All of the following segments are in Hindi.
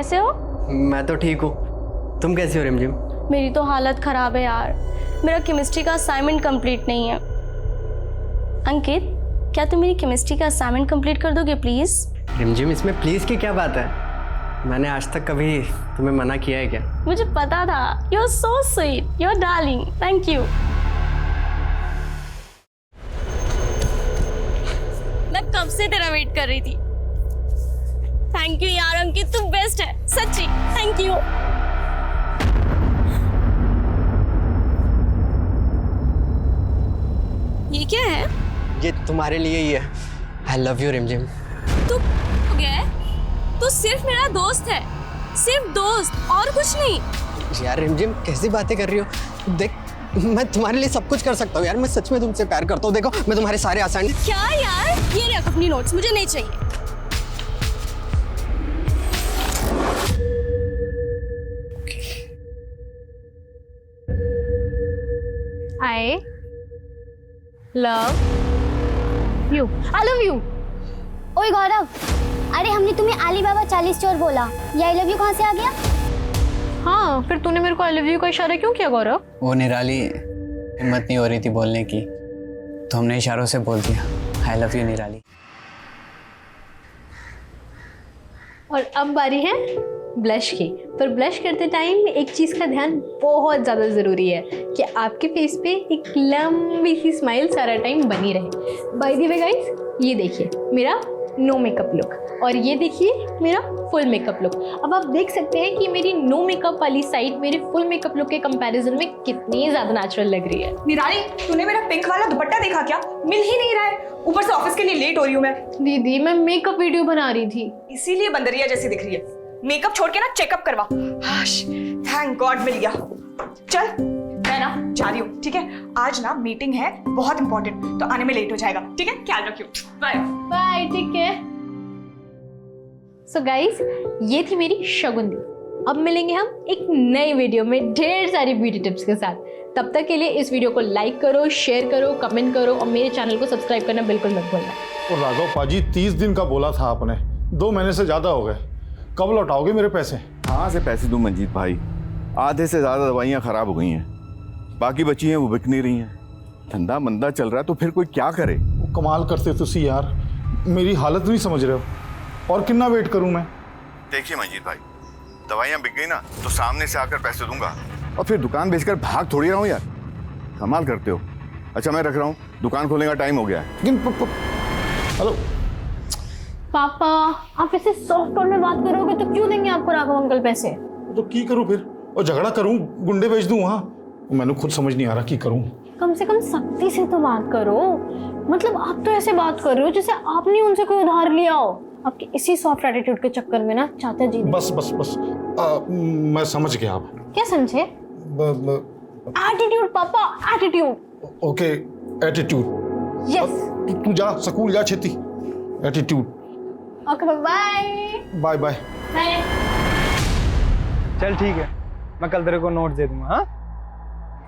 कैसे हो? मैं तो ठीक हूँ, तुम कैसी हो रिमझिम? मेरी तो हालत ख़राब है यार, मेरा केमिस्ट्री का असाइनमेंट कंप्लीट नहीं है। अंकित, क्या तुम मेरी केमिस्ट्री का असाइनमेंट कंप्लीट कर दोगे प्लीज़? रिमझिम, इसमें प्लीज़ की क्या बात है? मैंने आज तक कभी तुम्हें मना किया है क्या? मुझे पता था, you are so sweet, you are darling, thank you. मैं कब से तेरा वेट कर रही थी। थैंक यू यार अंकित, तू बेस्ट है, सच्ची थैंक यू। ये क्या है? ये तुम्हारे लिए ही है। आई लव यू रिमझिम। तू हो गया है? तू सिर्फ मेरा दोस्त है, सिर्फ दोस्त और कुछ नहीं। यार रिमझिम, कैसी बातें कर रही हो? देख, मैं तुम्हारे लिए सब कुछ कर सकता हूँ यार, मैं सच में तुमसे प्यार करता हूँ। देखो, मैं तुम्हारे सारे असाइनमेंट। क्या यार, ये रख अपनी नोट्स, मुझे नहीं चाहिए। I love you. I love you. ओए गौरव, अरे हमने तुम्हें अलीबाबा 40 चोर बोला, ये आई लव यू कहाँ से आ गया? हाँ, फिर तूने मेरे को I love you का इशारा क्यों किया गौरव? वो निराली हिम्मत नहीं हो रही थी बोलने की, तो हमने इशारों से बोल दिया आई लव यू निराली। और अब बारी है ब्लश की। पर ब्लश करते टाइम एक चीज़ का ध्यान बहुत ज़्यादा ज़रूरी है कि आपके फेस पे एक लंबी सी स्माइल सारा टाइम बनी रहे। बाय द वे गाइस, ये देखिए मेरा नो मेकअप लुक और ये देखिए मेरा फुल मेकअप लुक। अब आप देख सकते हैं कि मेरी नो मेकअप वाली साइड मेरे फुल मेकअप लुक के कंपैरिजन में कितनी ज़्यादा नेचुरल लग रही है। निराली, तूने मेरा पिंक वाला दुपट्टा देखा क्या? मिल ही नहीं रहा है, ऊपर से ऑफिस के लिए लेट हो रही हूँ मैं। दीदी, मैं मेकअप वीडियो बना रही थी, इसीलिए बंदरिया जैसी दिख रही है। मेकअप छोड़ के ना चेकअप करवा। हाश, थैंक गॉड मिल गया। चल मैं ना जा रही हूँ, ठीक है? आज ना मीटिंग है बहुत इंपॉर्टेंट, तो आने में लेट हो जाएगा, ठीक है? ख्याल रखियो, बाय बाय। ठीक है। सो गाइस, ये थी मेरी शगुन। अब मिलेंगे हम एक नई वीडियो में ढेर सारी ब्यूटी टिप्स के साथ। तब तक के लिए इस वीडियो को लाइक करो, शेयर करो, कमेंट करो और मेरे चैनल को सब्सक्राइब करना बिल्कुल मत भूलना। और राघव पाजी, 30 दिन का बोला था आपने, 2 महीने से ज्यादा हो गए, कब लौटाओगे मेरे पैसे? कहाँ से पैसे दूं मंजीत भाई? आधे से ज्यादा दवाइयाँ खराब हो गई हैं, बाकी बची हैं वो बिक नहीं रही हैं। धंधा मंदा चल रहा है तो फिर कोई क्या करे? वो कमाल करते तुसी यार, मेरी हालत नहीं समझ रहे हो। और कितना वेट करूं मैं? देखिए मंजीत भाई, दवाइयाँ बिक गई ना तो सामने से आकर पैसे दूंगा और फिर दुकान बेचकर भाग थोड़ी रहा हूँ यार। कमाल करते हो। अच्छा मैं रख रहा हूँ, दुकान खोलने का टाइम हो गया है। लेकिन हेलो पापा, आप ऐसे सॉफ्ट टोन में बात करोगे तो क्यों देंगे आपको राघव अंकल पैसे? तो की करूं फिर? और झगड़ा करूं, गुंडे भेज दूं वहां? मैंने खुद समझ नहीं आ रहा की करूं। कम से कम सख्ती से तो बात करो। मतलब आप तो ऐसे बात कर रहे हो जैसे आपने उनसे कोई उधार लिया हो। आपके इसी सॉफ्ट एटीट्यूड के चक्कर में ना चाचा जी बस बस बस मैं समझ गया। आप क्या समझे? एटीट्यूड पापा, एटीट्यूड। Okay, attitude. यस। तू जा स्कूल जा छेती। Attitude. Okay bye bye bye. चल ठीक है, मैं कल तेरे को नोट दे दूंगा। हाँ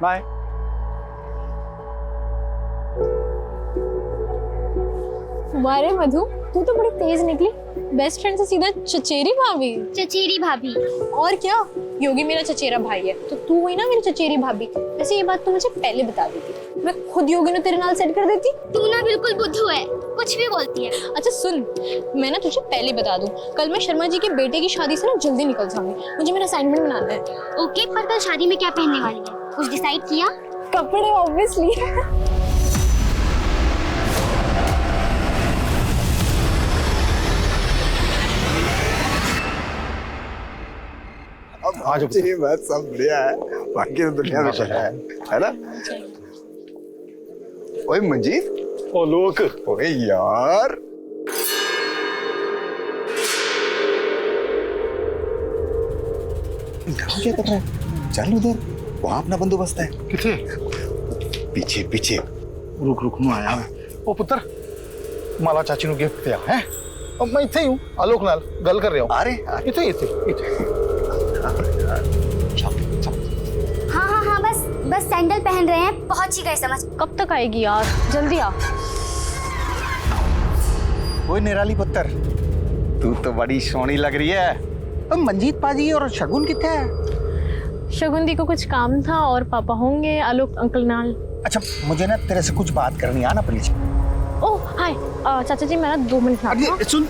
बाय। वारे मधु, तू तो बड़ी तेज निकली। बेस्ट फ्रेंड से सीधा चचेरी भाभी। चचेरी भाभी। और क्या, योगी मेरा चचेरा भाई है तो तू हुई ना मेरी चचेरी भाभी। वैसे ये बात तू मुझे पहले बता देती, मैं खुद योगी ने तेरे नाल सेट कर देती। तू ना बिल्कुल बुद्धू है, कुछ भी बोलती है। अच्छा सुन, मैं ना तुझे पहले बता दूं, कल मैं शर्मा जी के बेटे की शादी से ना जल्दी निकल जाऊंगी, मुझे मेरा असाइनमेंट बनाना है। ओके, पर कल शादी में क्या पहनने वाली है? कुछ डिसाइड किया? कपड़े ऑब्वियसली। आज ये बात सब बढ़िया है, बाकी तो दुनिया में है ना? ओए मंजीत, ओ लोक, ओए यार, क्या कर रहा है? चल उधर, वहां अपना बंदोबस्त है। किथे? पीछे पीछे। रुक रुक नु आया मैं। ओ पुत्र, माला चाची नु गिफ्ट दिया है। अब मैं इथे ही हूं, आलोक नाल गल कर रहा हूं। अरे इथे इथे हाँ, बस सैंडल पहन रहे हैं, पहुंच ही गए समझ। कब तक आएगी यार, जल्दी आ। ओए निराली पुत्र, तू तो बड़ी सोहनी लग रही है। मंजीत पाजी और शगुन कितने है? शगुन दी को कुछ काम था और पापा होंगे आलोक अंकल नाल। अच्छा मुझे ना तेरे से कुछ बात करनी, आना प्लीज। ओह हाय चाचा जी, मैं ना 2 मिनट में आता हूं। सुन,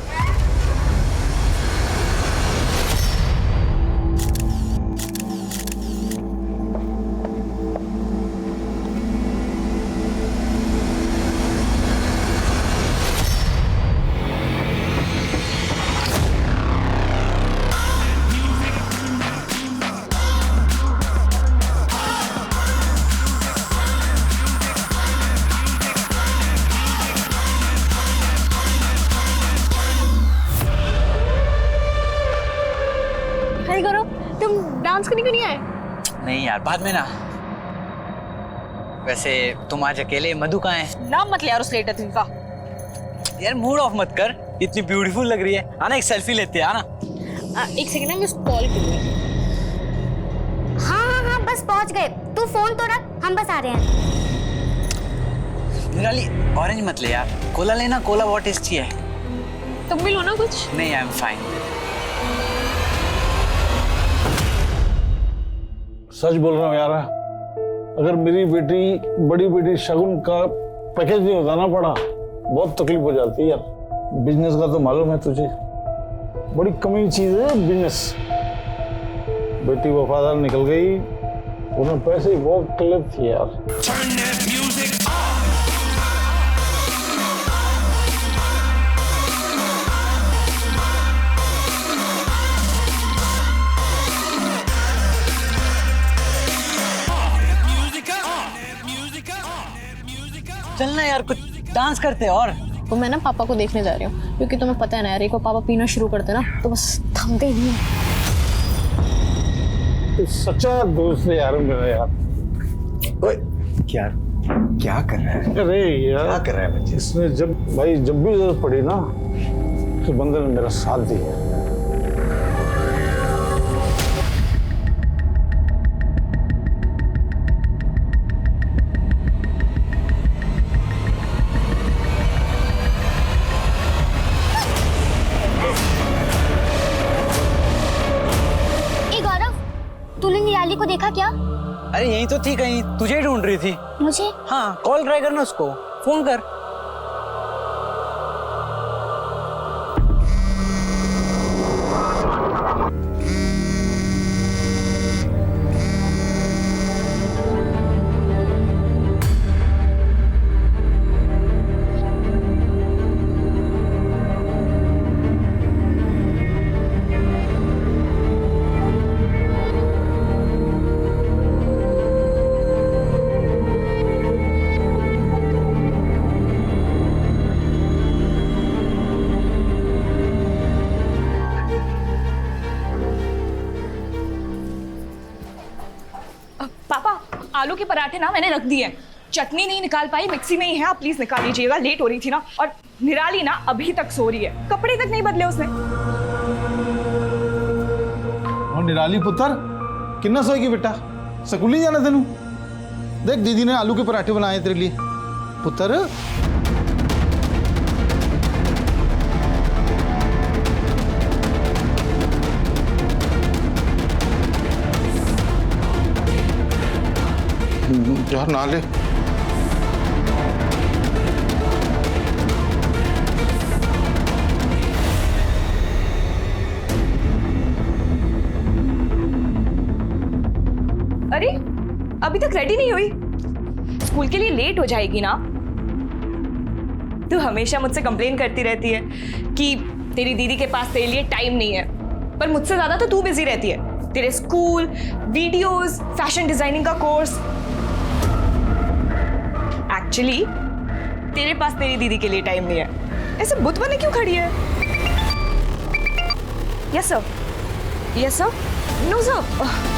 हाय गौरव, तुम डांस करने क्यों नहीं आए? नहीं यार, बाद में ना। वैसे तुम आज अकेले, मधु कहाँ है? नाम मत ले यार उस लेटर का। यार मूड ऑफ मत कर, इतनी ब्यूटीफुल लग रही है। आना एक सेल्फी लेते हैं, आना। एक सेकंड ना, मैं कॉल करूंगी। हाँ बस पहुंच गए। तू फोन तो रख, हम बस आ रहे हैं। निराली ऑरेंज मत ले यार, कोला लेना, कोला बहुत टेस्टी है। तुम भी लो ना कुछ। नहीं, आई एम फाइन। सच बोल रहा हूँ यार, अगर मेरी बेटी, बड़ी बेटी शगुन का पैकेज नहीं होता ना पड़ा, बहुत तकलीफ हो जाती है यार। बिजनेस का तो मालूम है तुझे, बड़ी कमी चीज है बिजनेस। बेटी वफादार निकल गई, उन्हें पैसे की बहुत तकलीफ थी यार। चलना यार, कुछ डांस करते हैं। और तो मैं ना पापा को देखने जा रही हूँ, क्योंकि तुम्हें पता है ना यार, एक बार पापा पीना शुरू करते ना तो बस थमते ही नहीं है। तो सच्चा दोस्त है यार मेरा यार। ओए क्या कर रहा है? अरे यार क्या कर रहा है बच्चे? इसने जब भी जरूरत पड़ी ना, तो बंदे ने मेरा साथ दिया। तूने निराली को देखा क्या? अरे यही तो थी, कहीं तुझे ढूंढ रही थी। मुझे? हाँ, कॉल ट्राई करना उसको, फोन कर। आलू के पराठे ना मैंने रख दिए हैं, चटनी नहीं निकाल पाई, मिक्सी में ही है, आप प्लीज निकाल लीजिएगा, लेट हो रही थी ना। और निराली ना अभी तक सो रही है, कपड़े तक नहीं बदले उसने। और निराली पुत्र कितना सोएगी बेटा, स्कूल नहीं जाना तेनू? देख दीदी ने आलू के पराठे बनाए तेरे लिए पुत्र। यार ना ले। अरे अभी तक रेडी नहीं हुई, स्कूल के लिए लेट हो जाएगी ना। तू हमेशा मुझसे कंप्लेन करती रहती है कि तेरी दीदी के पास तेरे लिए टाइम नहीं है, पर मुझसे ज्यादा तो तू बिजी रहती है। तेरे स्कूल, वीडियोस, फैशन डिजाइनिंग का कोर्स। एक्चुअली तेरे पास तेरी दीदी के लिए टाइम नहीं है। ऐसे बुत बने क्यों खड़ी है? Yes sir, yes sir, no sir.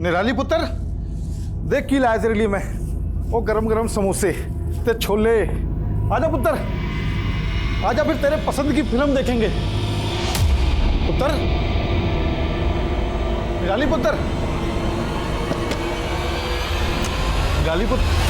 Nirali पुत्र देख की लाया तेरे लिए मैं, वो गरम गरम समोसे ते छोले। आजा पुत्र आजा फिर तेरे पसंद की फिल्म देखेंगे। पुत्र, निराली पुत्र, निराली पुत्र।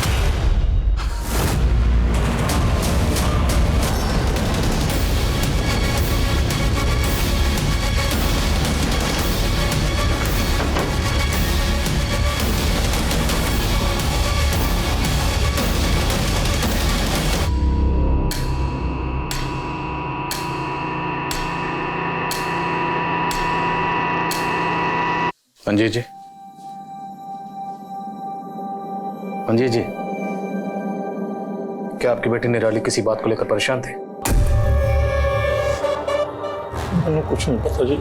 पंजीत जी, पंजीत जी, क्या आपकी बेटी निराली किसी बात को लेकर परेशान थे? मैंने कुछ नहीं पता जी,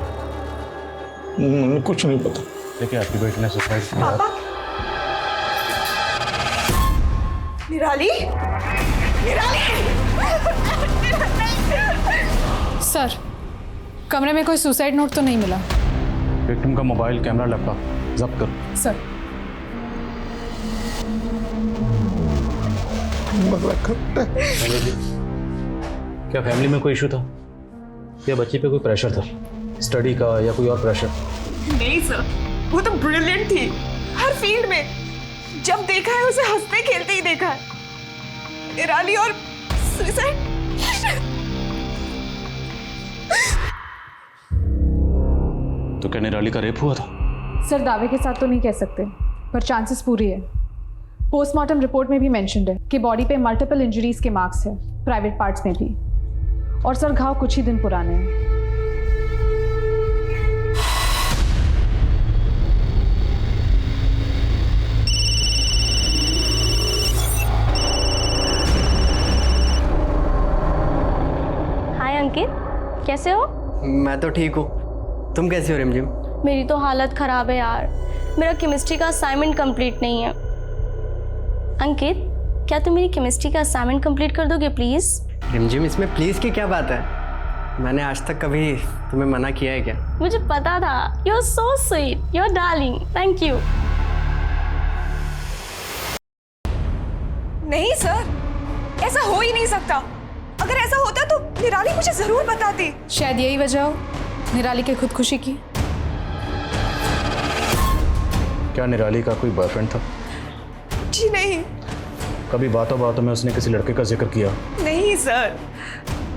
मैंने कुछ नहीं पता। देखिए, आपकी बेटी ने सुसाइड किया। पापा, निराली, निराली। सर, कमरे में कोई सुसाइड नोट तो नहीं मिला। विक्टिम का मोबाइल, कैमरा, लैपटॉप जब्त करो। सर, पंजीत जी, क्या फैमिली में कोई इशू था या बच्ची पे कोई प्रेशर था, स्टडी का या कोई और प्रेशर? नहीं सर, वो तो ब्रिलियंट थी हर फील्ड में। जब देखा है उसे हंसते खेलते ही देखा है। निराली और सुसाइड। तो क्या निराली का रेप हुआ था? सर दावे के साथ तो नहीं कह सकते, पर चांसेस पूरी है। पोस्टमार्टम रिपोर्ट में भी मेंशन्ड है कि बॉडी पे मल्टीपल इंजरीज के मार्क्स है, प्राइवेट पार्ट्स में भी। और सर घाव कुछ ही दिन पुराने हैं। हाय अंकित, कैसे हो? मैं तो ठीक हूँ, तुम कैसी हो रिमझिम? मेरी तो हालत ख़राब है यार, मेरा केमिस्ट्री का असाइनमेंट कंप्लीट नहीं है। अंकित, क्या तुम मेरी केमिस्ट्री का असाइनमेंट कंप्लीट कर दोगे प्लीज़? रिमझिम, इसमें प्लीज़ की क्या बात है? मैंने आज तक कभी तुम्हें मना किया है क्या? मुझे पता था। You are so sweet, you are darling, thank you. नहीं सर, ऐसा हो ही नहीं सकता। अगर ऐसा होता तो निराली मुझे जरूर बताती। शायद यही वजह हो निराली के खुदकुशी की। क्या निराली का कोई बॉयफ्रेंड था? जी नहीं। कभी बातों बातों में उसने किसी लड़के का जिक्र किया? नहीं सर,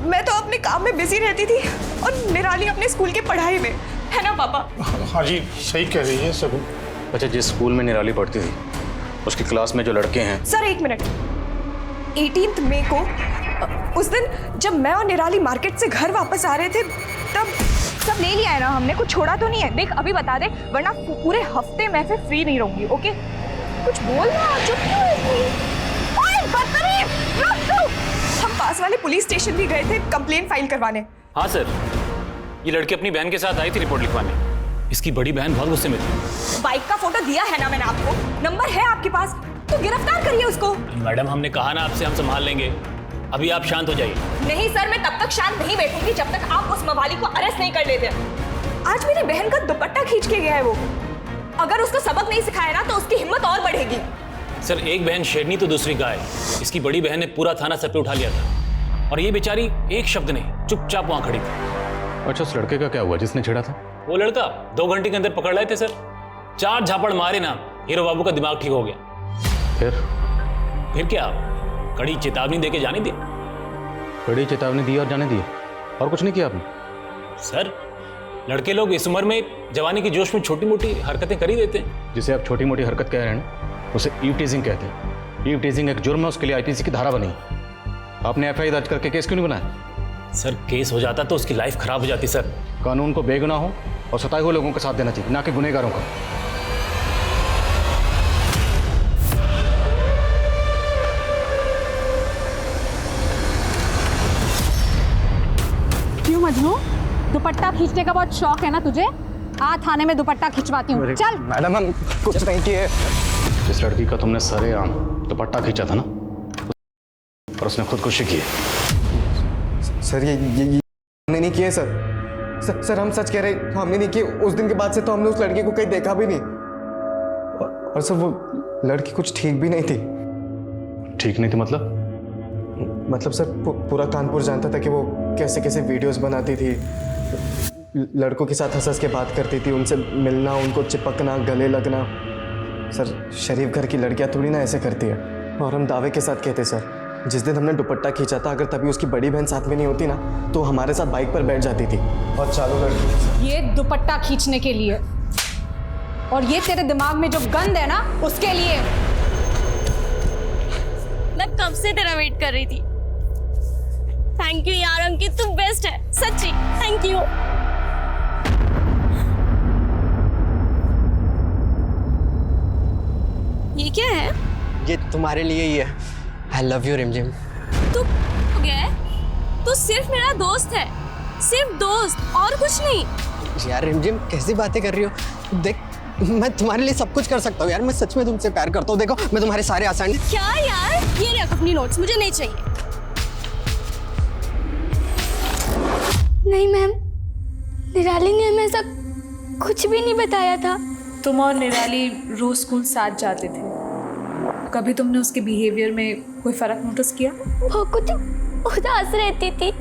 मैं तो अपने काम में बिजी रहती थी और निराली अपने स्कूल की पढ़ाई में, है ना पापा? हाँ जी, सही कह रही है सब। अच्छा, जिस स्कूल में निराली पढ़ती थी उसकी क्लास में जो लड़के हैं। सर एक मिनट, 18 मई को उस दिन जब मैं और निराली मार्केट से घर वापस आ रहे थे तब सब ले लिया है ना हमने, कुछ छोड़ा तो नहीं है? देख अभी बता दे, वरना पूरे हफ्ते मैं फिर फ्री नहीं रहूंगी। ओके, कुछ बोल ना, चुप क्यों है इतनी? ओए बदतमीज, रुक। हम पास वाले पुलिस स्टेशन भी गए थे कंप्लेंट फाइल करवाने। हाँ सर, ये लड़की अपनी बहन के साथ आई थी रिपोर्ट लिखवाने। इसकी बड़ी बहन बहुत गुस्से में थी। बाइक का फोटो दिया है ना मैंने आपको, नंबर है आपके पास, तो गिरफ्तार करिए उसको। मैडम, हमने कहा ना आपसे, हम संभाल लेंगे। अभी आप शांत हो जाइए। नहीं सर, मैं तब तक शांत नहीं बैठूंगी जब तक आप उस मवाली को अरेस्ट नहीं कर लेते। आज मेरी बहन का दुपट्टा खींच के गया है वो। अगर उसको सबक नहीं सिखाया ना तो उसकी हिम्मत और बढ़ेगी। सर, एक बहन शेरनी तो दूसरी गाय। इसकी बड़ी बहन ने पूरा थाना सर पे उठा लिया था और ये बेचारी एक शब्द नहीं, चुपचाप वहां खड़ी थी। अच्छा, उस लड़के का क्या हुआ जिसने छेड़ा था? वो लड़का 2 घंटे के अंदर पकड़ लाए थे सर। 4 झापड़ मारे ना, हीरो बाबू का दिमाग ठीक हो गया। फिर क्या, कड़ी चेतावनी देके जाने दी। कड़ी चेतावनी दी और जाने दी, और कुछ नहीं किया आपने? सर, लड़के लोग इस उम्र में जवानी के जोश में छोटी मोटी हरकतें कर ही देते हैं। जिसे आप छोटी मोटी हरकत कह रहे हैं ना, उसे ईव टीजिंग कहते हैं। ईव टीजिंग एक जुर्म है, उसके लिए आईपीसी की धारा बनी। आपने एफआईआर दर्ज करके केस क्यों नहीं बनाया? सर, केस हो जाता तो उसकी लाइफ खराब हो जाती सर। कानून को बेगुनाह हो और सताए हुए लोगों का साथ देना चाहिए, ना कि गुनहगारों का। क्यों मजनू, दुपट्टा खींचने का बहुत शौक है ना तुझे? आ थाने में दुपट्टा खिंचवाती हूँ, चल। मैडम, हम कुछ नहीं किए। जिस लड़की का तुमने सरेआम दुपट्टा खींचा था ना, और उसने खुदकुशी की। सर ये हमने नहीं किए सर, हम सच कह रहे हैं, हमने नहीं किए। उस दिन के बाद से तो हमने उस लड़की को कहीं देखा भी नहीं। और सर वो लड़की कुछ ठीक भी नहीं थी। ठीक नहीं थी मतलब? मतलब सर पूरा कानपुर जानता था कि वो कैसे कैसे वीडियोस बनाती थी, लड़कों के साथ हंस हंस के बात करती थी, उनसे मिलना, उनको चिपकना, गले लगना। सर शरीफ घर की लड़कियां थोड़ी ना ऐसे करती है। और हम दावे के साथ कहते सर, जिस दिन हमने दुपट्टा खींचा था, अगर तभी उसकी बड़ी बहन साथ में नहीं होती ना तो हमारे साथ बाइक पर बैठ जाती थी और चालू लड़की। ये दुपट्टा खींचने के लिए, और ये तेरे दिमाग में जो गंद है ना उसके लिए। मैं कब से तेरा वेट कर रही थी। थैंक यू यार अंकित, तू बेस्ट है सच्ची, थैंक यू। ये क्या है? ये तुम्हारे लिए ही है। आई लव यू रिमझिम। तू गया है? तू सिर्फ मेरा दोस्त है, सिर्फ दोस्त और कुछ नहीं। यार रिमझिम कैसी बातें कर रही हो? देख मैं तुम्हारे लिए सब कुछ कर सकता हूँ यार, मैं सच में तुमसे प्यार करता हूँ। देखो मैं तुम्हारे सारे आसान। क्या यार, ये रख अपनी नोट्स, मुझे नहीं चाहिए। नहीं मैम, निराली ने हमें ऐसा कुछ भी नहीं बताया था। तुम और निराली रोज स्कूल साथ जाते थे, कभी तुमने उसके बिहेवियर में कोई फर्क नोटिस किया? वो कुछ उदास रहती थी।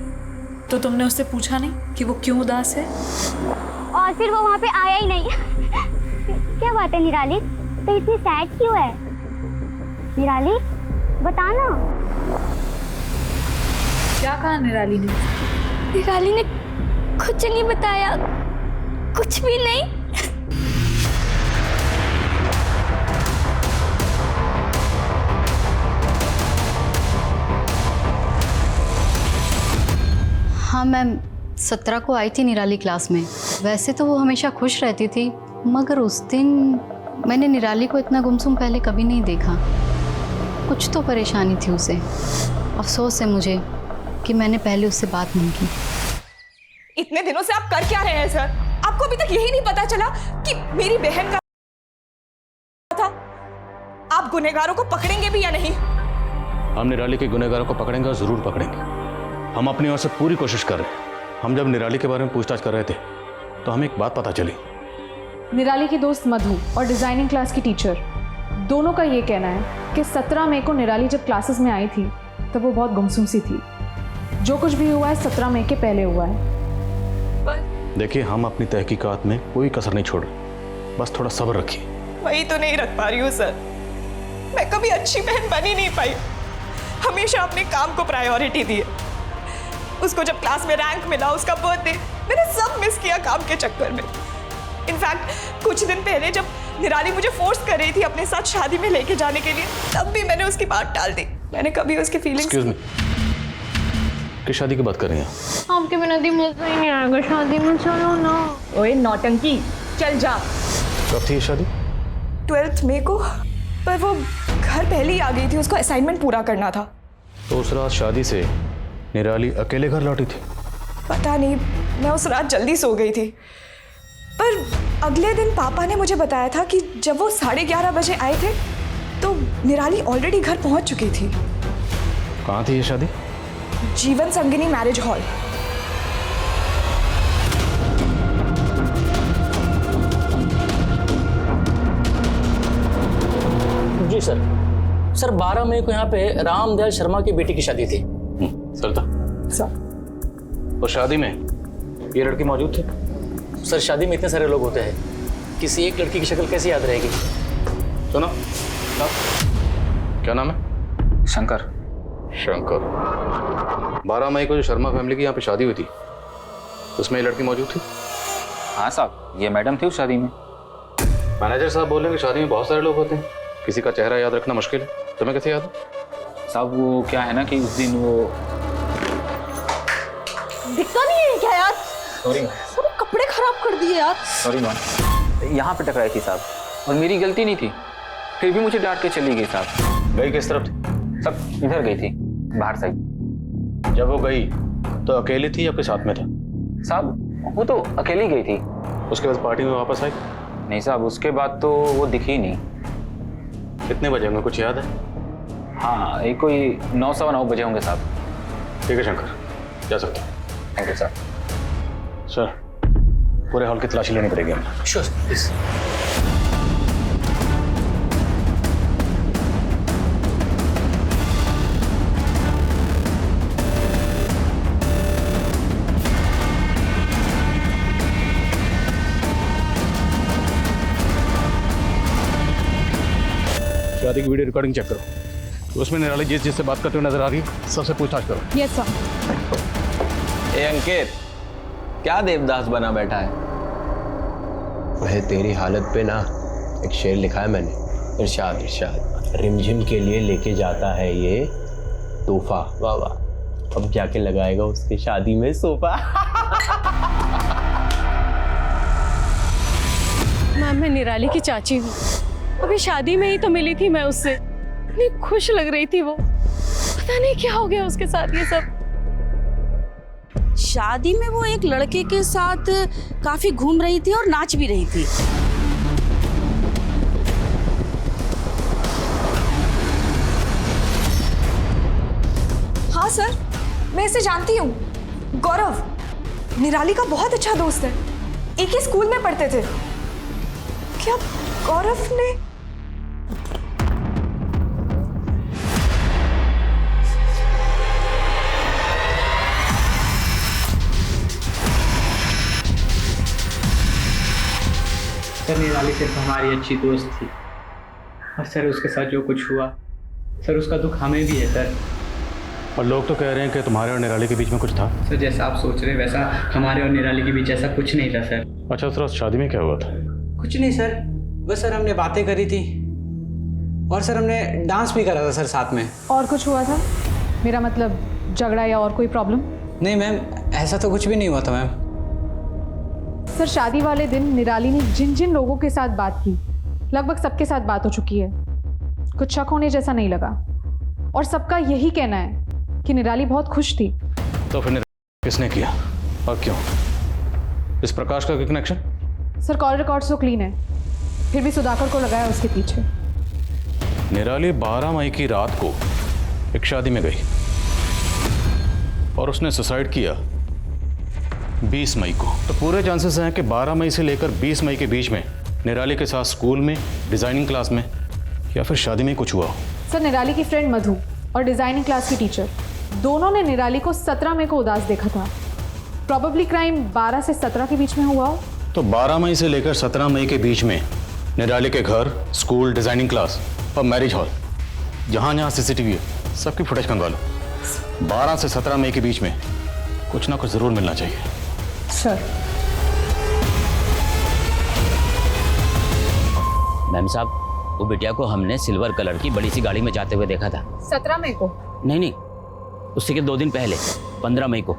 तो तुमने उससे पूछा नहीं कि वो क्यों उदास है? और फिर वो वहाँ पे आया ही नहीं। क्या बात है निराली, तो इतनी सैड क्यों है? निराली बताना। क्या कहा निराली ने? निराली ने कुछ नहीं बताया, कुछ भी नहीं। हाँ मैम, 17 को आई थी निराली क्लास में। वैसे तो वो हमेशा खुश रहती थी, मगर उस दिन मैंने निराली को इतना गुमसुम पहले कभी नहीं देखा। कुछ तो परेशानी थी उसे। अफसोस है मुझे कि मैंने पहले उससे बात नहीं की। इतने दिनों से आप कर क्या रहे हैं सर? आपको अभी तक यही नहीं पता चला कि मेरी बहन का था? आप गुनहगारों को पकड़ेंगे भी या नहीं? हम निराली के गुनहगारों को पकड़ेंगे और जरूर पकड़ेंगे। हम अपनी ओर से पूरी कोशिश कर रहे हैं। हम जब निराली के बारे में पूछताछ कर रहे थे तो हमें एक बात पता चली। निराली की दोस्त मधु और डिजाइनिंग क्लास की टीचर दोनों का ये कहना है कि 17 मई को निराली जब क्लासेस में आई थी तब वो बहुत गुमसुम सी थी। जो कुछ भी हुआ है 17 मई के पहले हुआ है। देखिए हम अपनी तहकीकात में कोई कसर नहीं छोड़ रहे, बस थोड़ा सब्र रखिए। वही तो नहीं रख पा रही हूँ सर। मैं कभी अच्छी बहन बन ही नहीं पाई, हमेशा अपने काम को प्रायोरिटी दी। उसको जब क्लास में रैंक मिला, उसका बर्थडे, मैंने सब मिस किया काम के चक्कर में। इनफैक्ट कुछ दिन पहले जब निराली मुझे फोर्स कर रही थी अपने साथ शादी में लेके जाने के लिए, तब भी मैंने उसकी बात टाल दी। मैंने कभी उसकी फीलिंग्स। एक्सक्यूज मी, किस शादी की बात कर रही हैं? आपके बिना दी मजा ही नहीं आएगा शादी में, चलो ना। ओए नौटंकी, चल जा। कब थी ये शादी? 12 मई को, पर वो घर पहले ही आ गई थी, उसको असाइनमेंट पूरा करना था। तो उस रात शादी से निराली अकेले घर लौटी थी? पता नहीं, मैं उस रात जल्दी सो गई थी। पर अगले दिन पापा ने मुझे बताया था कि जब वो 11:30 बजे आए थे तो निराली ऑलरेडी घर पहुंच चुकी थी। कहाँ थी ये शादी? जीवन संगिनी मैरिज हॉल। जी सर। सर 12 मई को यहाँ पे रामदयाल शर्मा की बेटी की शादी थी। सर था सर। और शादी में ये लड़की मौजूद थी? सर शादी में इतने सारे लोग होते हैं, किसी एक लड़की की शक्ल कैसे याद रहेगी? सुनो, क्या नाम है? शंकर। शंकर। 12 मई को जो शर्मा फैमिली की यहाँ पे शादी हुई थी उसमें ये लड़की मौजूद थी? हाँ साहब, ये मैडम थी उस शादी में। मैनेजर साहब बोल रहे हैं कि शादी में बहुत सारे लोग होते हैं, किसी का चेहरा याद रखना मुश्किल है। तुम्हें कैसे याद है? साहब वो क्या है ना कि उस दिन वो दिखता नहीं है क्या यार? सॉरी सब कपड़े खराब कर दिए यार। सॉरी मैम, यहाँ पे टकराई थी साहब, और मेरी गलती नहीं थी, फिर भी मुझे डांट के चली गई साहब। गई किस तरफ थी? सब इधर गई थी, बाहर साइड। जब वो गई तो अकेली थी या आपके साथ में था? साहब वो तो अकेली गई थी। उसके बाद पार्टी में वापस आई? नहीं साहब, उसके बाद तो वो दिखी नहीं। कितने बजे होंगे, कुछ याद है? हाँ, एक कोई 9 सवा 9 बजे होंगे साहब। ठीक है शंकर, जा सकते हैं। Thank you sir. सर पूरे हॉल की तलाशी लेनी पड़ेगी हमें। Sure please. शादी की वीडियो रिकॉर्डिंग चेक करो, उसमें निराली जिस जिससे बात करते हुए नजर आ रही है सबसे पूछताछ करो। Yes sir. ए अंकित, क्या देवदास बना बैठा है? वह तेरी हालत पे ना एक शेर लिखा है मैंने, इरशाद इरशाद, रिमझिम के लिए लेके जाता है ये तोहफा, वाह वाह, अब जाके लगाएगा उसके शादी में सोफा। मैम, मैं निराली की चाची हूँ। अभी शादी में ही तो मिली थी मैं उससे, इतनी खुश लग रही थी वो, पता नहीं क्या हो गया उसके साथ ये सब। शादी में वो एक लड़के के साथ काफी घूम रही थी और नाच भी रही थी। हाँ सर, मैं इसे जानती हूँ, गौरव, निराली का बहुत अच्छा दोस्त है, एक ही स्कूल में पढ़ते थे। क्या गौरव ने? सर निराली सिर्फ हमारी अच्छी दोस्त थी, और सर उसके साथ जो कुछ हुआ, सर उसका दुख हमें भी है सर। और लोग तो कह रहे हैं कि तुम्हारे और निराली के बीच में कुछ था। सर जैसा आप सोच रहे हैं वैसा हमारे और निराली के बीच ऐसा कुछ नहीं था सर। अच्छा, उस रात शादी में क्या हुआ था? कुछ नहीं सर, बस सर हमने बातें करी थी और सर हमने डांस भी करा था सर साथ में। और कुछ हुआ था? मेरा मतलब झगड़ा या और कोई प्रॉब्लम? नहीं मैम, ऐसा तो कुछ भी नहीं हुआ था मैम। सर शादी वाले दिन निराली ने जिन जिन लोगों के साथ बात की, लगभग सबके साथ बात हो चुकी है, कुछ शक होने जैसा नहीं लगा, और सबका यही कहना है कि निराली बहुत खुश थी। तो फिर किसने किया और क्यों? इस प्रकाश का कनेक्शन? सर कॉल रिकॉर्ड तो क्लीन है, फिर भी सुधाकर को लगाया उसके पीछे। निराली 12 मई की रात को एक शादी में गई और उसने सुसाइड किया 20 मई को। तो पूरे चांसेस हैं कि 12 मई से लेकर 20 मई के बीच में निराली के साथ स्कूल में, डिजाइनिंग क्लास में या फिर शादी में कुछ हुआ हो। सर निराली की फ्रेंड मधु और डिजाइनिंग क्लास की टीचर दोनों ने निराली को 17 मई को उदास देखा था। प्रॉबेबली क्राइम 12 से 17 के बीच में हुआ हो। तो 12 मई से लेकर 17 मई के बीच में निराली के घर, स्कूल, डिजाइनिंग क्लास और मैरिज हॉल, जहाँ जहाँ सीसीटीवी है सबकी फुटेज कंगालो। 12 से 17 मई के बीच में कुछ ना कुछ जरूर मिलना चाहिए। सर मैम साहब, वो बिटिया को हमने सिल्वर कलर की बड़ी सी गाड़ी में जाते हुए देखा था। 17 मई को? नहीं, उससे के 2 दिन पहले 15 मई को।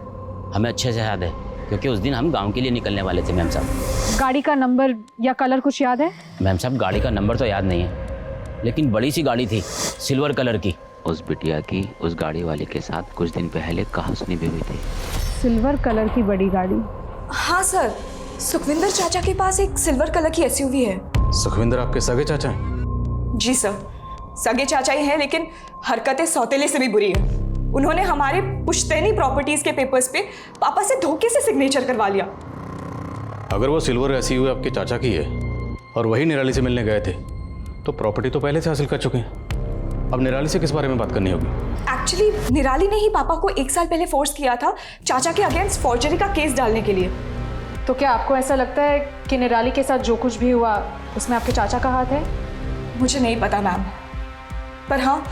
हमें अच्छे से याद है क्योंकि उस दिन हम गांव के लिए निकलने वाले थे मैम साहब। गाड़ी का नंबर या कलर कुछ याद है? मैम साहब गाड़ी का नंबर तो याद नहीं है, लेकिन बड़ी सी गाड़ी थी सिल्वर कलर की। उस बिटिया की उस गाड़ी वाले के साथ कुछ दिन पहले कहासुनी भी हुई थी। सिल्वर कलर की बड़ी गाड़ी? हाँ सर, सुखविंदर चाचा के पास एक सिल्वर कलर की एसयूवी है। सुखविंदर आपके सगे चाचा हैं? जी सर, सगे चाचा ही हैं, लेकिन हरकतें सौतेले से भी बुरी है। उन्होंने हमारे पुश्तैनी प्रॉपर्टीज के पेपर्स पे पापा से धोखे से सिग्नेचर करवा लिया। अगर वो सिल्वर एसयूवी आपके चाचा की है और वही निराली से मिलने गए थे, तो प्रॉपर्टी तो पहले से हासिल कर चुके हैं। अब निराली से किस बारे में बात करनी होगी? एक्चुअली निराली ने ही पापा को 1 साल पहले फोर्स किया था चाचा के अगेंस्ट फॉर्जरी का केस डालने के लिए। तो क्या आपको ऐसा लगता है कि निराली के साथ जो कुछ भी हुआ उसमें आपके चाचा का हाथ है? मुझे नहीं पता मैम, पर हाँ,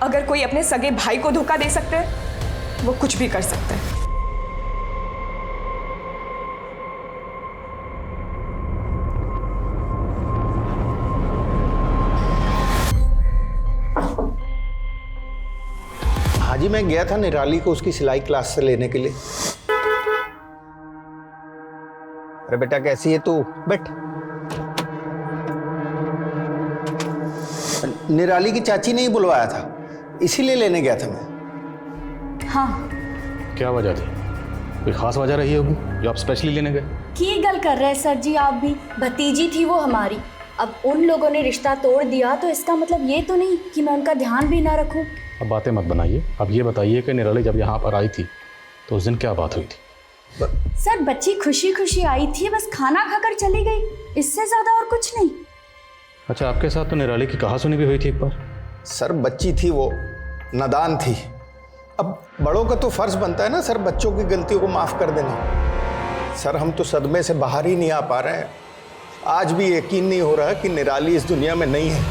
अगर कोई अपने सगे भाई को धोखा दे सकते हैं, वो कुछ भी कर सकते हैं। हाजी, मैं गया था निराली को उसकी सिलाई क्लास से लेने के लिए। अरे बेटा कैसी है तू? बैठ। निराली की चाची ने ही बुलवाया था, इसीलिए लेने गया था मैं। हाँ। क्या वजह थी? कोई खास वजह रही होगी जो आप स्पेशली लेने गए? की गल कर रहे हैं सर जी आप भी। भतीजी थी वो हमारी, अब उन लोगों ने रिश्ता तोड़ दिया तो इसका मतलब ये तो नहीं कि मैं उनका ध्यान भी ना रखूं। अब बातें मत बनाइए, अब ये बताइए कि निराली जब यहाँ पर आई थी तो उस दिन क्या बात हुई थी? सर बच्ची खुशी खुशी आई थी, बस खाना खाकर चली गई, इससे ज्यादा और कुछ नहीं। अच्छा, आपके साथ तो निराली की कहासुनी भी हुई थी एक बार? सर बच्ची थी वो, नादान थी। अब बड़ों का तो फर्ज बनता है ना सर बच्चों की गलतियों को माफ कर देना। सर हम तो सदमे से बाहर ही नहीं आ पा रहे हैं। आज भी यकीन नहीं हो रहा कि निराली इस दुनिया में नहीं है।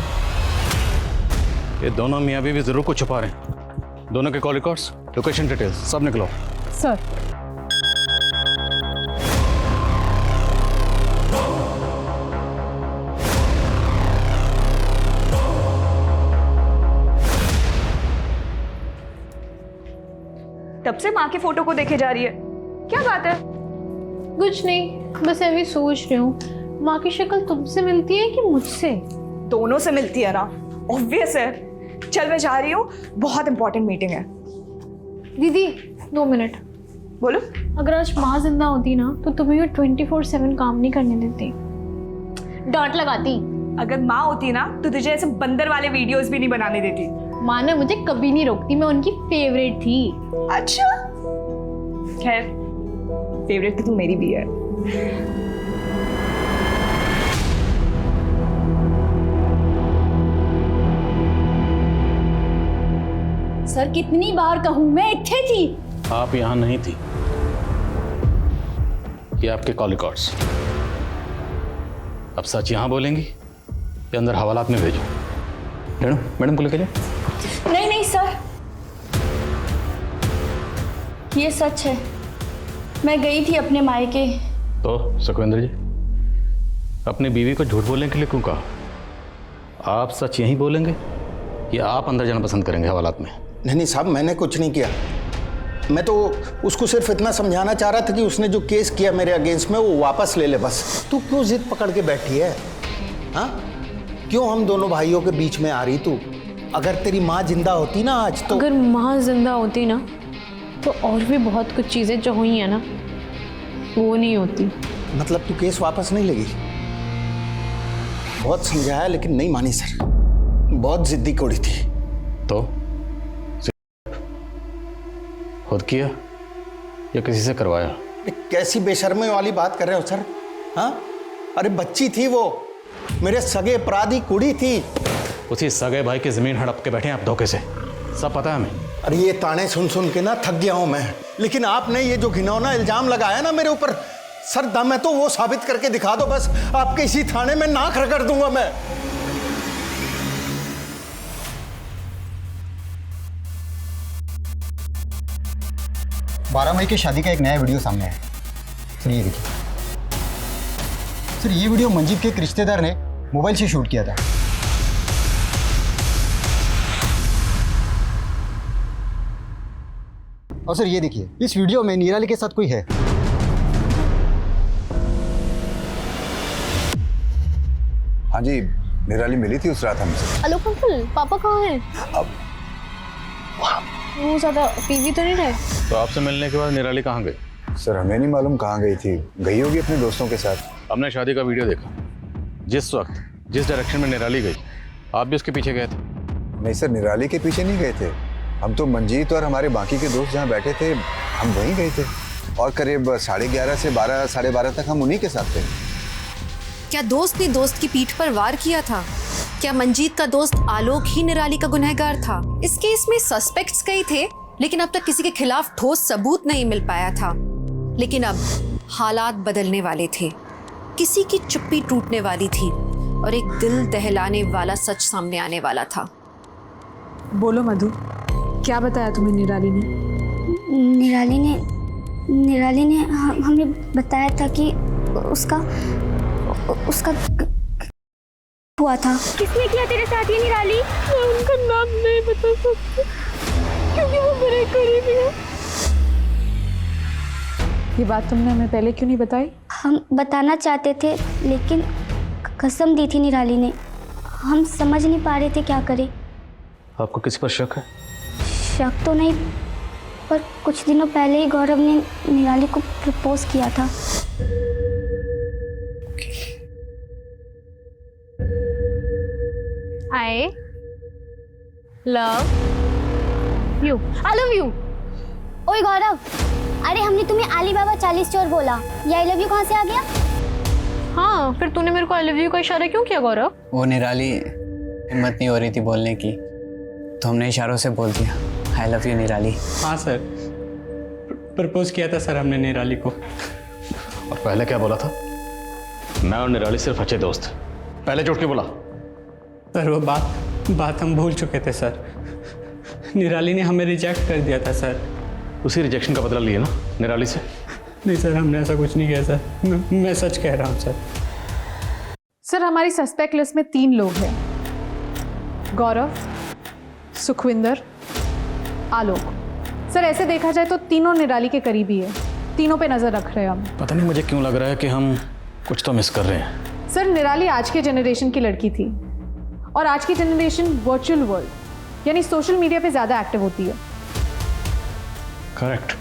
ये दोनों मियाँ बीवी जरूर कुछ छुपा रहे हैं। दोनों के कॉल रिकॉर्ड्स, लोकेशन डिटेल्स सब निकलो। सर। तब से माँ के फोटो को देखे जा रही है, क्या बात है? कुछ नहीं, बस अभी सोच रही हूँ माँ की शक्ल तुमसे मिलती है कि मुझसे? दोनों से मिलती है ना, ऑब्वियस है। चल मैं जा रही हूँ, बहुत इंपॉर्टेंट मीटिंग है। दीदी 2 मिनट। बोलो। अगर आज माँ जिंदा होती ना तो तुम्हें ये 24/7 काम नहीं करने देती, डांट लगाती। अगर माँ होती ना तो तुझे ऐसे बंदर वाले वीडियोस भी नहीं बनाने देती। माँ ने मुझे कभी नहीं रोकती, मैं उनकी फेवरेट थी। अच्छा, खैर फेवरेट तो तू मेरी भी है। सर कितनी बार कहूं, मैं इत्थे थी। आप यहाँ नहीं थी, ये आपके कॉल रिकॉर्ड्स। अब सच यहाँ बोलेंगी या अंदर हवालात में भेजो? मैडम को लेके जाओ। नहीं नहीं सर, ये सच है। मैं गई थी अपने मायके। तो सुखविंदर जी, अपनी बीवी को झूठ बोलने के लिए क्यों कहा? आप सच यहीं बोलेंगे या आप अंदर जाना पसंद करेंगे हवालात में? नहीं साहब, मैंने कुछ नहीं किया। मैं तो उसको सिर्फ इतना समझाना चाह रहा था कि उसने जो केस किया मेरे अगेंस्ट में वो वापस ले ले बस। तू क्यों जिद पकड़ के बैठी है? हाँ, क्यों हम दोनों भाइयों के बीच में आ रही तू? अगर तेरी माँ जिंदा होती ना आज तो। अगर माँ जिंदा होती ना तो और भी बहुत कुछ चीजें जो हुई है ना वो नहीं होती। मतलब तू केस वापस नहीं लेगी? बहुत समझाया लेकिन नहीं मानी सर, बहुत जिद्दी कोड़ी थी। तो खुद किया या किसी से करवाया? कैसी बेशर्मी वाली बात कर रहे हो सर? हाँ, अरे बच्ची थी वो, मेरे सगे अपराधी कुड़ी थी। उसी सगे भाई की जमीन हड़प के बैठे हैं आप धोखे से, सब पता है हमें। अरे ये ताने सुन सुन के ना थक गया हूं मैं। लेकिन आपने ये जो घिनौना इल्जाम लगाया ना मेरे ऊपर, सर दम है तो वो साबित करके दिखा दो बस, आपके इसी थाने में नाक रगड़ दूंगा मैं। बारह मई की शादी का एक नया वीडियो सामने है। सर ये देखिए सर, ये वीडियो मंजीत के एक रिश्तेदार ने मोबाइल से शूट किया था। और सर ये देखिए, इस वीडियो में निराली के साथ कोई है। हाँ जी, निराली मिली थी उस रात हमसे। हेलो अंकल, पापा कहाँ हैं? अब वो ज्यादा पीवी तो नहीं रहे? तो आपसे मिलने के बाद निराली कहाँ गई? सर हमें नहीं मालूम कहाँ गई थी, गई होगी अपने दोस्तों के साथ। हमने शादी का वीडियो देखा, जिस वक्त जिस डायरेक्शन में निराली गई आप भी उसके पीछे गए थे। नहीं सर, निराली के पीछे नहीं गए थे हम तो। मंजीत और हमारे बाकी के दोस्त जहाँ बैठे थे हम वहीं गए थे, और करीब 11:30 से 12, 12:30 तक हम उन्हीं के साथ थे। क्या दोस्त ने दोस्त की पीठ पर वार किया था? क्या मंजीत का दोस्त आलोक ही निराली का गुनहगार था? इस केस में सस्पेक्ट्स कई थे, लेकिन अब तक किसी के खिलाफ ठोस सबूत नहीं मिल पाया था। लेकिन अब हालात बदलने वाले थे, किसी की चुप्पी टूटने वाली थी और एक दिल दहलाने वाला सच सामने आने वाला था। बोलो मधु, क्या बताया तुम्हें निराली ने? निराली ने हमें बताया था कि उसका हुआ था। किसने किया तेरे साथ ये निराली? मैं उनका नाम नहीं बता सकती क्योंकि वो मेरे करीबी है। ये बात तुमने हमें पहले क्यों नहीं बताई? हम बताना चाहते थे लेकिन कसम दी थी निराली ने, हम समझ नहीं पा रहे थे क्या करें। आपको किसी पर शक है? शक तो नहीं, पर कुछ दिनों पहले ही गौरव ने निराली को प्रपोज किया था। I love you. I love you. ओए गौरव, अरे हमने तुम्हें आली बाबा 40 चोर बोला, ये आई लव यू कहाँ से आ गया? हाँ, फिर तूने मेरे को आई लव यू का इशारा क्यों किया गौरव? वो निराली हिम्मत नहीं हो रही थी बोलने की, तो हमने इशारों से बोल दिया आई लव यू निराली। हाँ सर, प्रपोज किया था सर हमने निराली को। और पहले क्या बोला था? मैं और निराली सिर्फ अच्छे दोस्त। पहले झूठ क्यों बोला? सर वो बात बात हम भूल चुके थे सर। निराली ने हमें रिजेक्ट कर दिया था सर। उसी रिजेक्शन का बदला लिए ना निराली से? नहीं सर, हमने ऐसा कुछ नहीं किया सर। मैं सच कह रहा हूँ सर। सर हमारी सस्पेक्ट लिस्ट में 3 लोग हैं, गौरव, सुखविंदर, आलोक। सर ऐसे देखा जाए तो तीनों निराली के करीबी है, तीनों पे नजर रख रहे हैं हम। पता नहीं मुझे क्यों लग रहा है कि हम कुछ तो मिस कर रहे हैं। सर निराली आज के जनरेशन की लड़की थी और आज की जनरेशन वर्चुअल वर्ल्ड यानी सोशल मीडिया पे ज़्यादा एक्टिव होती है। करेक्ट।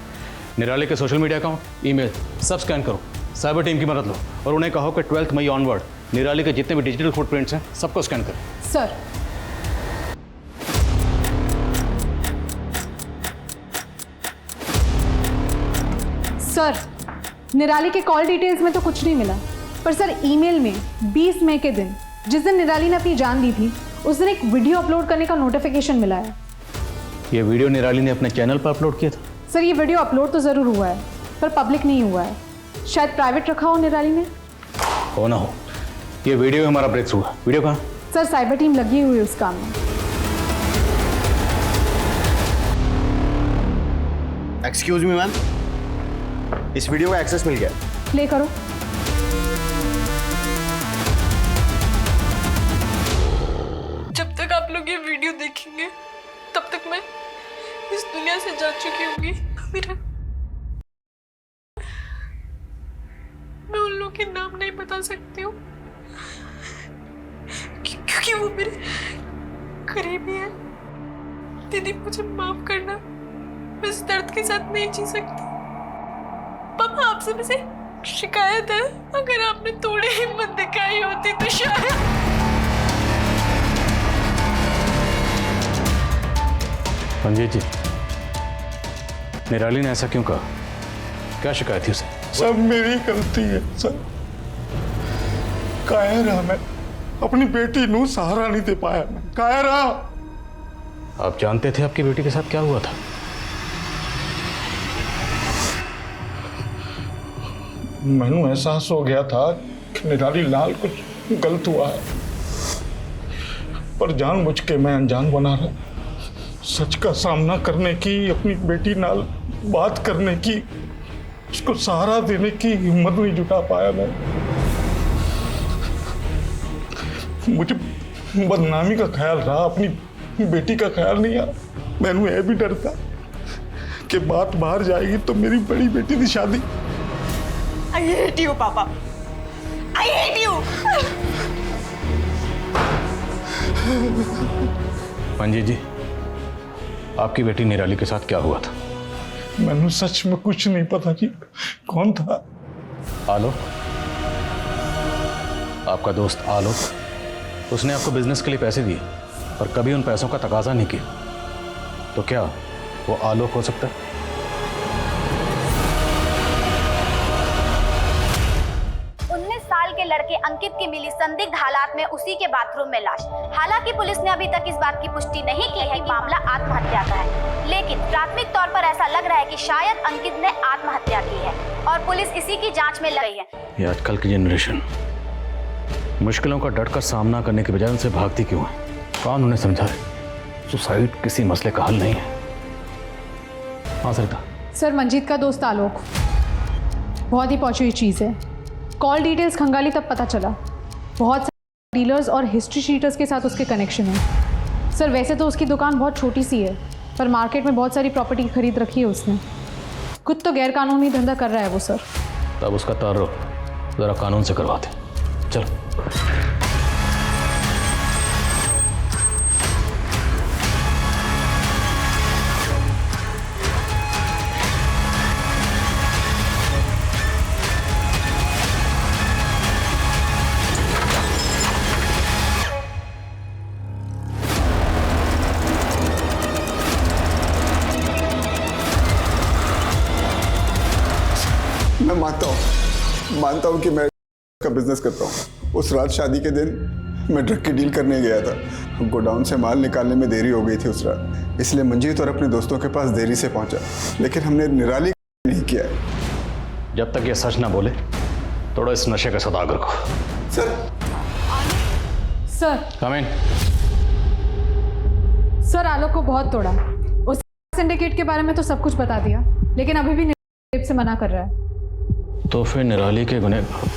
निराली के सोशल मीडिया अकाउंट, ईमेल सब स्कैन करो, साइबर टीम की मदद लो और उन्हें कहो कि 12 मई ऑनवर्ड निराली के जितने भी डिजिटल फुटप्रिंट्स हैं सबको स्कैन करें। सर सर निराली के कॉल डिटेल्स में तो कुछ नहीं मिला, पर सर ईमेल में 20 मई के दिन, जिस दिन निराली ने अपनी जान दी थी, उस दिन एक वीडियो अपलोड करने का नोटिफिकेशन मिला है। ये वीडियो निराली ने अपने चैनल पर अपलोड किया था? सर ये वीडियो अपलोड तो ज़रूर हुआ है पर पब्लिक नहीं हुआ है, शायद प्राइवेट रखा हो निराली ने। हो ना हो, ये वीडियो हमारा ब्रेक थ्रू है। वीडियो कहाँ? सर साइबर टीम लगी हुई है उस काम में। एक्सक्यूज मी मैम, इस वीडियो का एक्सेस मिल गया। प्ले करो। जब तक आप लोग ये वीडियो देखेंगे तब तक मैं इस दुनिया से जा चुकी होंगी। मैं उन लोगों के नाम नहीं बता सकती हूँ क्योंकि वो मेरे करीबी है। दीदी मुझे माफ करना, मैं इस दर्द के साथ नहीं जी सकती। पापा आपसे मुझे शिकायत है, अगर आपने थोड़ी हिम्मत दिखाई होती तो शायद। मंजीत जी, निराली ने ऐसा क्यों कहा? क्या शिकायत थी उसे? सब मेरी गलती है सर। कायर रहा मैं, अपनी बेटी नू सहारा नहीं दे पाया मैं, कायर रहा। आप जानते थे आपकी बेटी के साथ क्या हुआ था? मैनू एहसास हो गया था कि निराली लाल कुछ गलत हुआ है, पर जानबूझ के मैं अनजान बना रहा। सच का सामना करने की, अपनी बेटी नाल बात करने की, उसको सहारा देने की हिम्मत नहीं जुटा पाया मैं। मुझे बदनामी का ख्याल रहा, अपनी बेटी का ख्याल नहीं आया। मैनू यह भी डर था कि बात बाहर जाएगी तो मेरी बड़ी बेटी की शादी। I hate you, पापा। I hate you। मंजीत जी, आपकी बेटी निराली के साथ क्या हुआ था? मैनू सच में कुछ नहीं पता जी। कौन था? आलोक, आपका दोस्त आलोक। उसने आपको बिजनेस के लिए पैसे दिए और कभी उन पैसों का तकाजा नहीं किया, तो क्या वो आलोक हो सकता है? 19 साल के लड़के अंकित की मिली संदिग्ध हालात में उसी के बाथरूम में लाश। हालांकि पुलिस ने अभी तक इस बात की पुष्टि नहीं की है कि मामला आत्महत्या का है, लेकिन प्राथमिक तौर पर ऐसा लग रहा है कि शायद अंकित ने आत्महत्या की है और पुलिस इसी की जांच में लगी है। ये आजकल की जनरेशन मुश्किलों का डट कर सामना करने के बजाय उनसे भागती क्यों है? कौन उन्हें समझाए? सुसाइड किसी मसले का हल नहीं है। हाँ सरिता। सर मंजीत का दोस्त आलोक बहुत ही पहुंची हुई चीज़ है। कॉल डिटेल्स खंगाली तब पता चला, बहुत सारे डीलर्स और हिस्ट्री शीटर्स के साथ उसके कनेक्शन है। सर वैसे तो उसकी दुकान बहुत छोटी सी है, पर मार्केट में बहुत सारी प्रॉपर्टी खरीद रखी है उसने। खुद तो गैरकानूनी धंधा कर रहा है वो सर। तब उसका ताल्लुक जरा कानून से करवाते। चलो। मैं मानता हूँ कि मैं का बिजनेस करता हूँ। उस रात शादी के दिन मैं ड्रग की डील करने गया था। गोडाउन से माल निकालने में देरी हो गई थी उस रात, इसलिए मंजीत और अपने दोस्तों के पास देरी से पहुंचा, लेकिन हमने निराली नहीं किया है। जब तक ये सच ना बोले थोड़ा इस नशे का सौदागर को। सर सर कम इन। सर आलोक को बहुत तोड़ा। उस सिंडिकेट के बारे में तो सब कुछ बता दिया, लेकिन अभी भी रेप से मना कर रहा है। तो फिर निराली के गुनहगार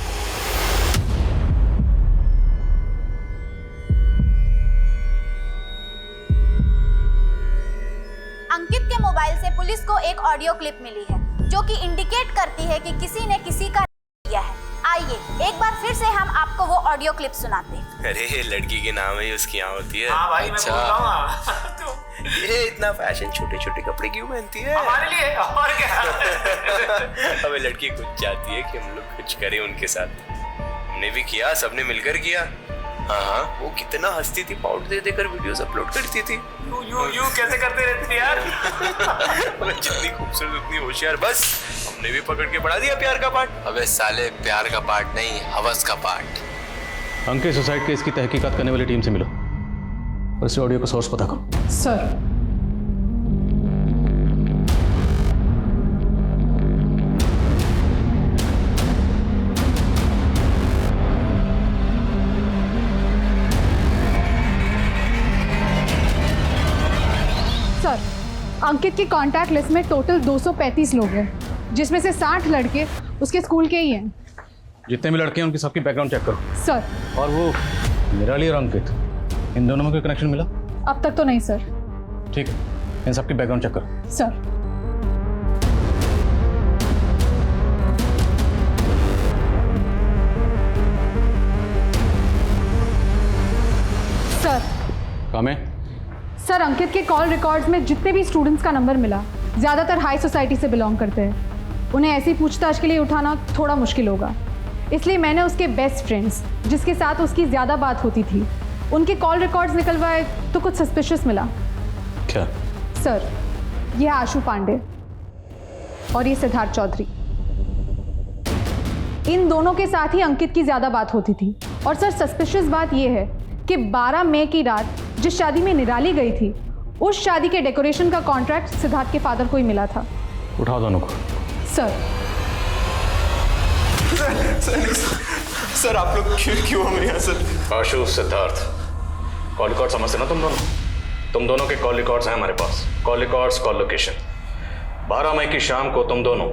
अंकित के मोबाइल से पुलिस को एक ऑडियो क्लिप मिली है जो कि इंडिकेट करती है कि किसी ने किसी का किया है। आइए एक बार फिर से हम आपको वो ऑडियो क्लिप सुनाते हैं। अरे लड़की के नाम है उसकी यहाँ होती है। हाँ भाई, अच्छा, मैं बोल रहा हूँ। ये इतना फैशन छोटे छोटे कपड़े क्यों पहनती है? हमारे लिए और क्या। हमें लड़की कुछ चाहती है कि हम लोग कुछ करें उनके साथ। हमने भी किया, सबने मिलकर किया। हाँ हाँ, वो कितना हंसती थी, पाउडर दे देकर वीडियोस अपलोड करती थी। यू कैसे करते रहते थे यार। वो जितनी खूबसूरत उतनी होशियार। बस हमने भी पकड़ के पढ़ा दिया प्यार का पाठ। अबे साले, प्यार का पाठ नहीं, हवस का पाठ। अंकित सुसाइड केस की तहकीकात करने वाली टीम से मिलो और इस ऑडियो का सोर्स पता करो। सर अंकित की कांटेक्ट लिस्ट में टोटल 235 लोग हैं, जिसमें से 60 लड़के उसके स्कूल के ही हैं। जितने भी लड़के हैं उनकी सबकी बैकग्राउंड चेक करो। सर। और वो निराली और अंकित, इन दोनों में कोई कनेक्शन मिला? अब तक तो नहीं सर। ठीक है, इन सबकी बैकग्राउंड चेक करो। सर। सर। काम है? सर अंकित के कॉल रिकॉर्ड्स में जितने भी स्टूडेंट्स का नंबर मिला, ज़्यादातर हाई सोसाइटी से बिलोंग करते हैं। उन्हें ऐसी पूछताछ के लिए उठाना थोड़ा मुश्किल होगा, इसलिए मैंने उसके बेस्ट फ्रेंड्स जिसके साथ उसकी ज़्यादा बात होती थी, उनके कॉल रिकॉर्ड्स निकलवाए तो कुछ सस्पिशियस मिला। क्या? सर, यह आशु पांडे और ये सिद्धार्थ चौधरी, इन दोनों के साथ ही अंकित की ज़्यादा बात होती थी। और सर सस्पिशियस बात यह है कि 12 मई की रात जिस शादी में निराली गई थी, उस शादी के डेकोरेशन का कॉन्ट्रैक्ट सिद्धार्थ के फादर को ही मिला था। उठाओ दोनों को। सर। सर आप लोग क्यों हमें यहाँ sir? Ashu, Siddharth, call record समझते ना तुम दोनों के कॉल रिकॉर्ड्स हैं हमारे पास। Call records, call location. 12 मई की शाम को तुम दोनों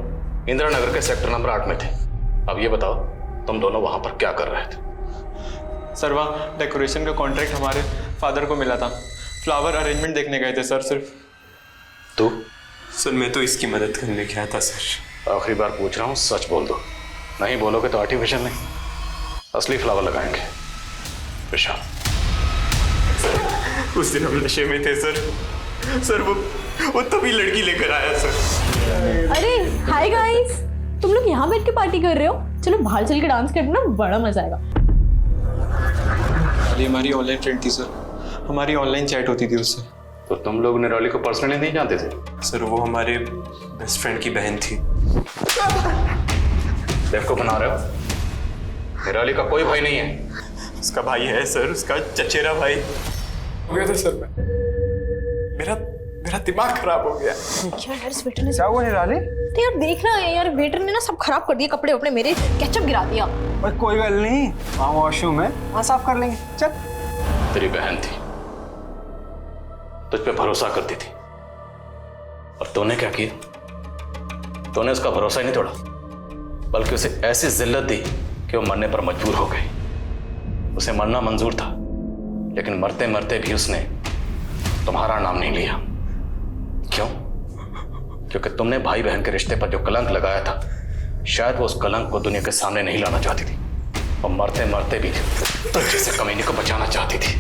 इंदिरा नगर के सेक्टर नंबर 8 में थे। अब ये बताओ तुम दोनों वहां पर क्या कर रहे थे? सर वहाँ डेकोरेशन का कॉन्ट्रैक्ट हमारे फादर को मिला था, फ्लावर अरेंजमेंट देखने गए थे सर। सिर्फ तू? सर मैं तो इसकी मदद करने गया था सर। आखिरी बार पूछ रहा हूँ, सच बोल दो। नहीं बोलोगे तो आर्टिफिशियल नहीं, असली फ्लावर लगाएंगे। विशाल, उस दिन हम नशे में थे सर वो तभी लड़की लेकर आया सर। अरे हाय गाइस, तुम लोग यहाँ बैठ के पार्टी कर रहे हो? चलो बाहर चल के डांस करना, बड़ा मजा आएगा। निराली हमारी ऑनलाइन फ्रेंड थी सर, हमारी ऑनलाइन चैट होती थी उससे। तो तुम लोग निराली को पर्सनली नहीं जानते थे? सर वो हमारे बेस्ट फ्रेंड की बहन थी। देखो बना रहे हो, निराली का कोई भाई नहीं है। उसका भाई है सर, उसका चचेरा भाई। हो गया था सर, मेरा दिमाग खराब हो गया। क्या यार इस वेटर ने क्या हुआ निराली? तो यार देख रहा है यार, वेटर ने ना सब खराब कर दिया, कपड़े अपने मेरे केचप गिरा दिया। और कोई गल नहीं, वहाँ वॉशरूम है, वहाँ साफ कर लेंगे। चल। तेरी बहन थी, तुझ पे भरोसा करती थी, और तूने क्या किया? तूने उसका भरोसा ही नहीं तोड़ा, बल्कि उसे ऐसी जिल्लत दी कि वो मरने पर मजबूर हो गई। उसे मरना मंजूर था, लेकिन मरते मरते भी उसने तुम्हारा नाम नहीं लिया। क्यों? क्योंकि तुमने भाई बहन के रिश्ते पर जो कलंक लगाया था, शायद वो उस कलंक को दुनिया के सामने नहीं लाना चाहती थी, और मरते मरते भी तुझ जैसे कमीने को बचाना चाहती थी।